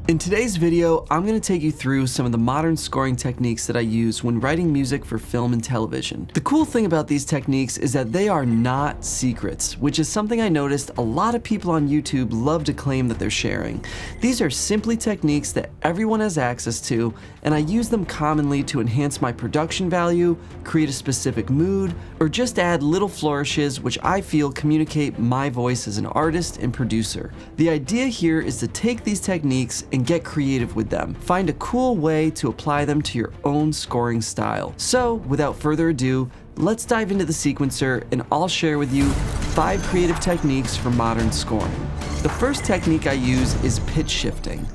In today's video, I'm going to take you through some of the modern scoring techniques that I use when writing music for film and television. The cool thing about these techniques is that they are not secrets, which is something I noticed a lot of people on YouTube love to claim that they're sharing. These are simply techniques that everyone has access to, and I use them commonly to enhance my production value, create a specific mood, or just add little flourishes which I feel communicate my voice as an artist and producer. The idea here is to take these techniques and get creative with them. Find a cool way to apply them to your own scoring style. So, without further ado, let's dive into the sequencer and I'll share with you 5 creative techniques for modern scoring. The first technique I use is pitch shifting.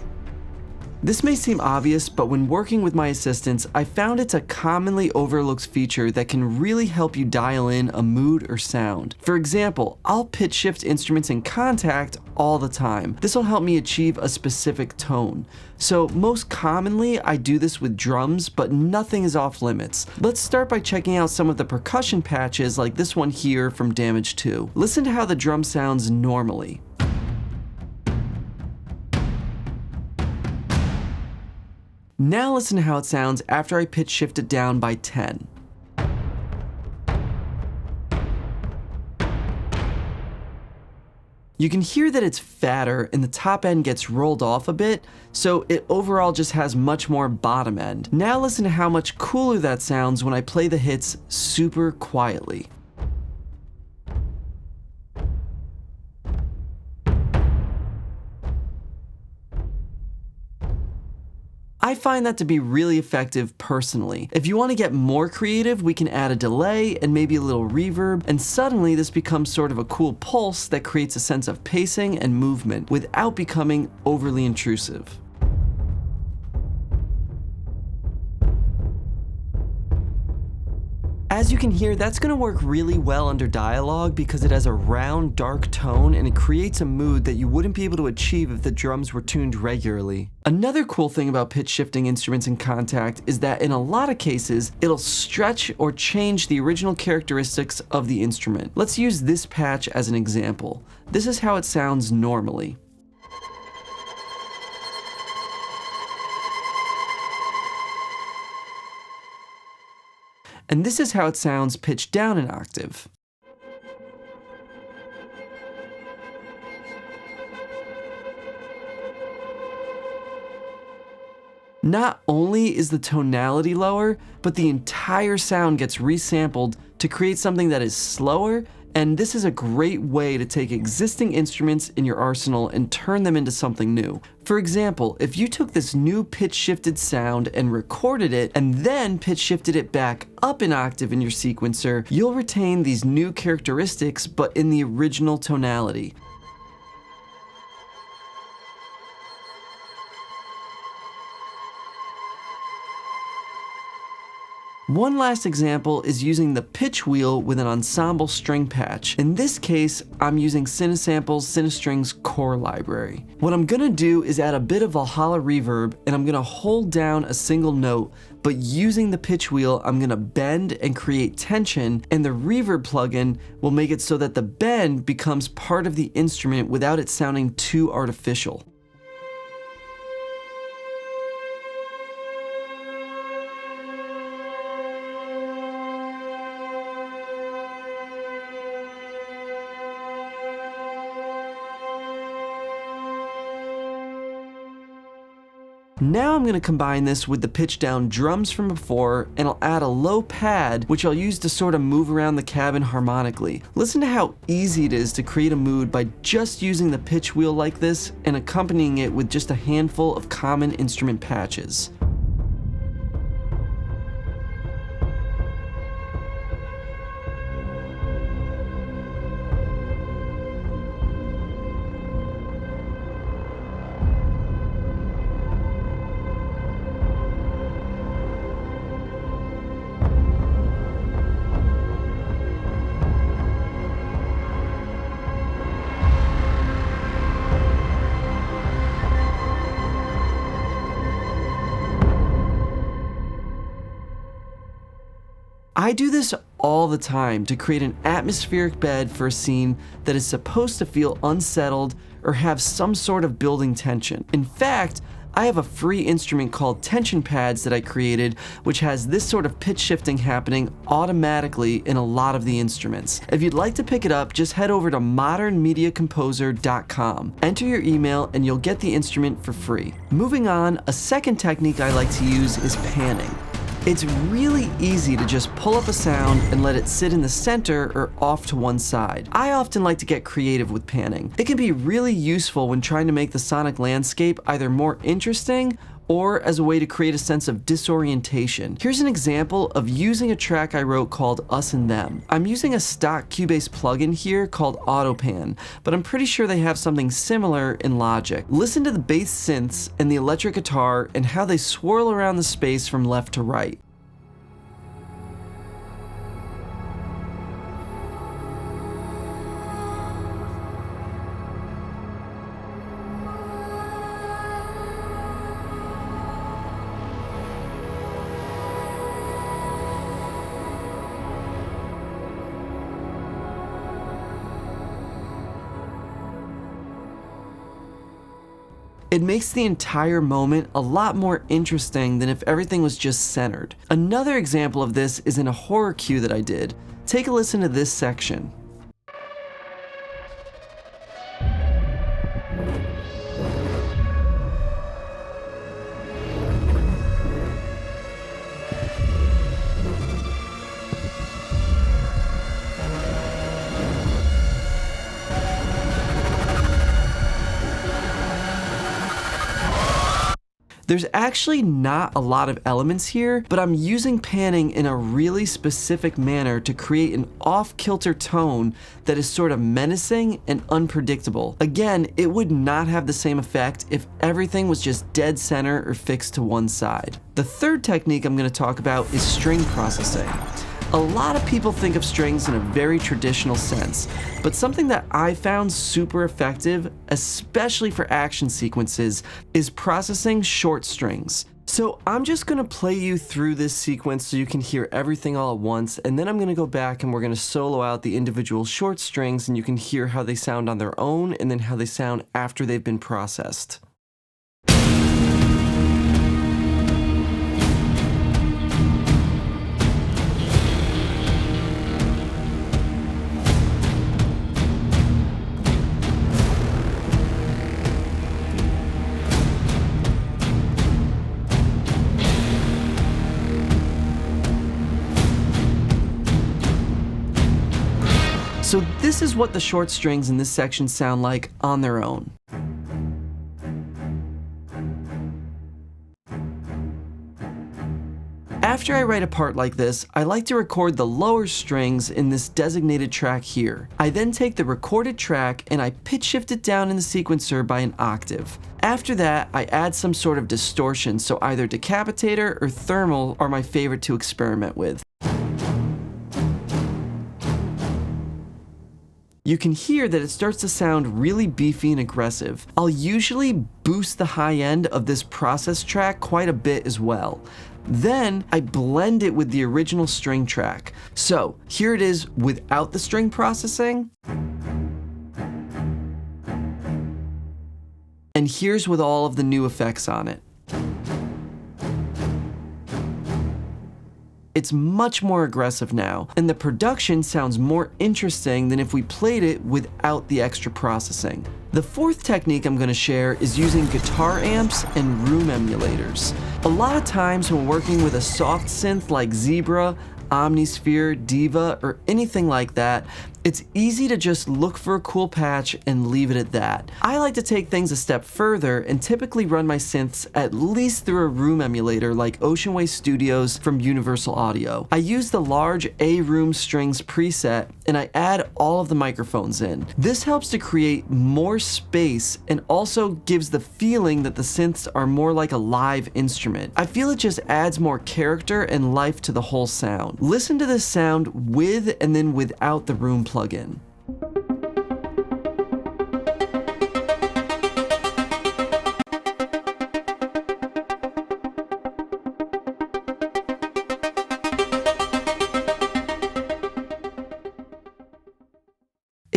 This may seem obvious, but when working with my assistants, I found it's a commonly overlooked feature that can really help you dial in a mood or sound. For example, I'll pitch shift instruments in Kontakt all the time. This will help me achieve a specific tone. So most commonly, I do this with drums, but nothing is off limits. Let's start by checking out some of the percussion patches like this one here from Damage 2. Listen to how the drum sounds normally. Now listen to how it sounds after I pitch shift it down by 10. You can hear that it's fatter and the top end gets rolled off a bit, so it overall just has much more bottom end. Now listen to how much cooler that sounds when I play the hits super quietly. I find that to be really effective personally. If you want to get more creative, we can add a delay and maybe a little reverb, and suddenly this becomes sort of a cool pulse that creates a sense of pacing and movement without becoming overly intrusive. As you can hear, that's going to work really well under dialogue because it has a round, dark tone and it creates a mood that you wouldn't be able to achieve if the drums were tuned regularly. Another cool thing about pitch shifting instruments in Kontakt is that in a lot of cases, it'll stretch or change the original characteristics of the instrument. Let's use this patch as an example. This is how it sounds normally. And this is how it sounds pitched down an octave. Not only is the tonality lower, but the entire sound gets resampled to create something that is slower, and this is a great way to take existing instruments in your arsenal and turn them into something new. For example, if you took this new pitch shifted sound and recorded it and then pitch shifted it back up an octave in your sequencer, you'll retain these new characteristics but in the original tonality. One last example is using the pitch wheel with an ensemble string patch. In this case, I'm using Cinesample's Cinestrings core library. What I'm gonna do is add a bit of Valhalla reverb, and I'm gonna hold down a single note, but using the pitch wheel, I'm gonna bend and create tension, and the reverb plugin will make it so that the bend becomes part of the instrument without it sounding too artificial. Now I'm going to combine this with the pitch down drums from before, and I'll add a low pad which I'll use to sort of move around the cabin harmonically. Listen to how easy it is to create a mood by just using the pitch wheel like this and accompanying it with just a handful of common instrument patches. I do this all the time to create an atmospheric bed for a scene that is supposed to feel unsettled or have some sort of building tension. In fact, I have a free instrument called tension pads that I created, which has this sort of pitch shifting happening automatically in a lot of the instruments. If you'd like to pick it up, just head over to modernmediacomposer.com. Enter your email and you'll get the instrument for free. Moving on, a second technique I like to use is panning. It's really easy to just pull up a sound and let it sit in the center or off to one side. I often like to get creative with panning. It can be really useful when trying to make the sonic landscape either more interesting or as a way to create a sense of disorientation. Here's an example of using a track I wrote called Us and Them. I'm using a stock Cubase plugin here called AutoPan, but I'm pretty sure they have something similar in Logic. Listen to the bass synths and the electric guitar and how they swirl around the space from left to right. It makes the entire moment a lot more interesting than if everything was just centered. Another example of this is in a horror cue that I did. Take a listen to this section. There's actually not a lot of elements here, but I'm using panning in a really specific manner to create an off-kilter tone that is sort of menacing and unpredictable. Again, it would not have the same effect if everything was just dead center or fixed to one side. The third technique I'm going to talk about is string processing. A lot of people think of strings in a very traditional sense, but something that I found super effective, especially for action sequences, is processing short strings. So I'm just gonna play you through this sequence so you can hear everything all at once, and then I'm gonna go back and we're gonna solo out the individual short strings and you can hear how they sound on their own and then how they sound after they've been processed. So this is what the short strings in this section sound like on their own. After I write a part like this, I like to record the lower strings in this designated track here. I then take the recorded track and I pitch shift it down in the sequencer by an octave. After that, I add some sort of distortion, so either decapitator or thermal are my favorite to experiment with. You can hear that it starts to sound really beefy and aggressive. I'll usually boost the high end of this process track quite a bit as well. Then I blend it with the original string track. So here it is without the string processing. And here's with all of the new effects on it. It's much more aggressive now, and the production sounds more interesting than if we played it without the extra processing. The fourth technique I'm going to share is using guitar amps and room emulators. A lot of times when working with a soft synth like Zebra, Omnisphere, Diva, or anything like that, it's easy to just look for a cool patch and leave it at that. I like to take things a step further and typically run my synths at least through a room emulator like Ocean Way Studios from Universal Audio. I use the large A-Room Strings preset and I add all of the microphones in. This helps to create more space and also gives the feeling that the synths are more like a live instrument. I feel it just adds more character and life to the whole sound. Listen to this sound with and then without the room plugin.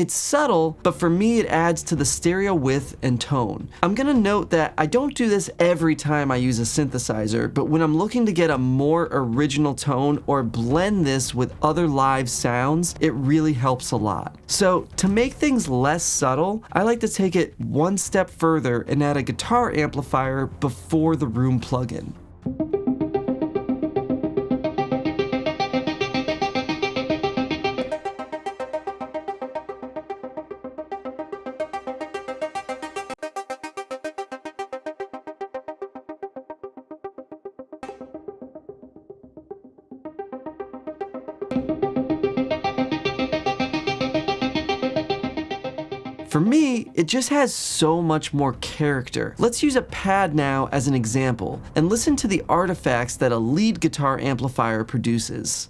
It's subtle, but for me it adds to the stereo width and tone. I'm gonna note that I don't do this every time I use a synthesizer, but when I'm looking to get a more original tone or blend this with other live sounds, it really helps a lot. So to make things less subtle, I like to take it one step further and add a guitar amplifier before the room plugin. For me, it just has so much more character. Let's use a pad now as an example, and listen to the artifacts that a lead guitar amplifier produces.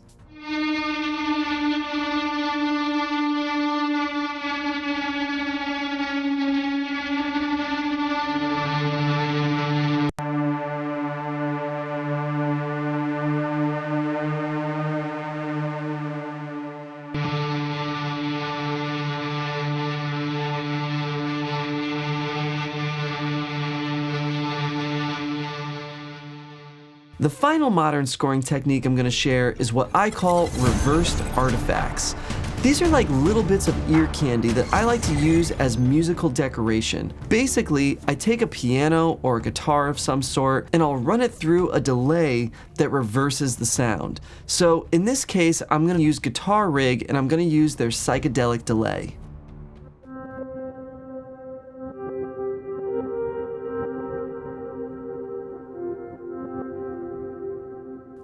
The final modern scoring technique I'm going to share is what I call reversed artifacts. These are like little bits of ear candy that I like to use as musical decoration. Basically, I take a piano or a guitar of some sort and I'll run it through a delay that reverses the sound. So in this case, I'm going to use Guitar Rig and I'm going to use their psychedelic delay.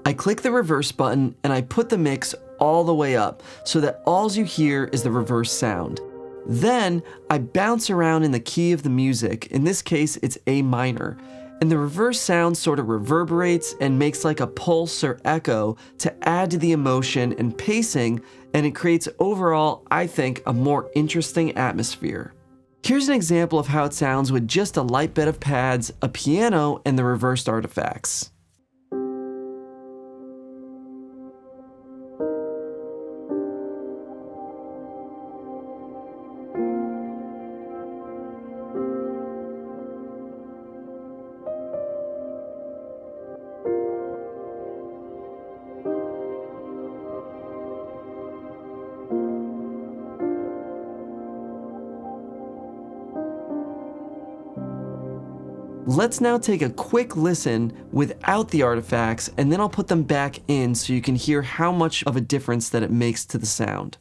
I click the reverse button and I put the mix all the way up so that all you hear is the reverse sound. Then I bounce around in the key of the music, in this case it's A minor, and the reverse sound sort of reverberates and makes like a pulse or echo to add to the emotion and pacing, and it creates overall, I think, a more interesting atmosphere. Here's an example of how it sounds with just a light bed of pads, a piano, and the reversed artifacts. Let's now take a quick listen without the artifacts, and then I'll put them back in so you can hear how much of a difference that it makes to the sound.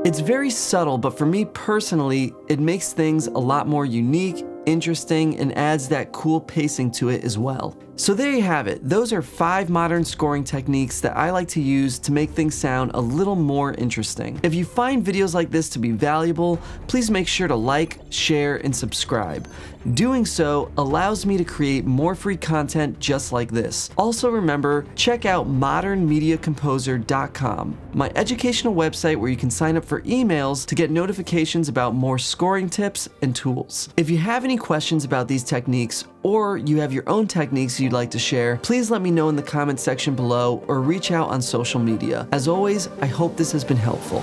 It's very subtle, but for me personally, it makes things a lot more unique, interesting, and adds that cool pacing to it as well. So there you have it. Those are 5 modern scoring techniques that I like to use to make things sound a little more interesting. If you find videos like this to be valuable, please make sure to like, share, and subscribe. Doing so allows me to create more free content just like this. Also remember, check out modernmediacomposer.com, my educational website where you can sign up for emails to get notifications about more scoring tips and tools. If you have any questions about these techniques, or you have your own techniques you'd like to share, please let me know in the comment section below or reach out on social media. As always, I hope this has been helpful.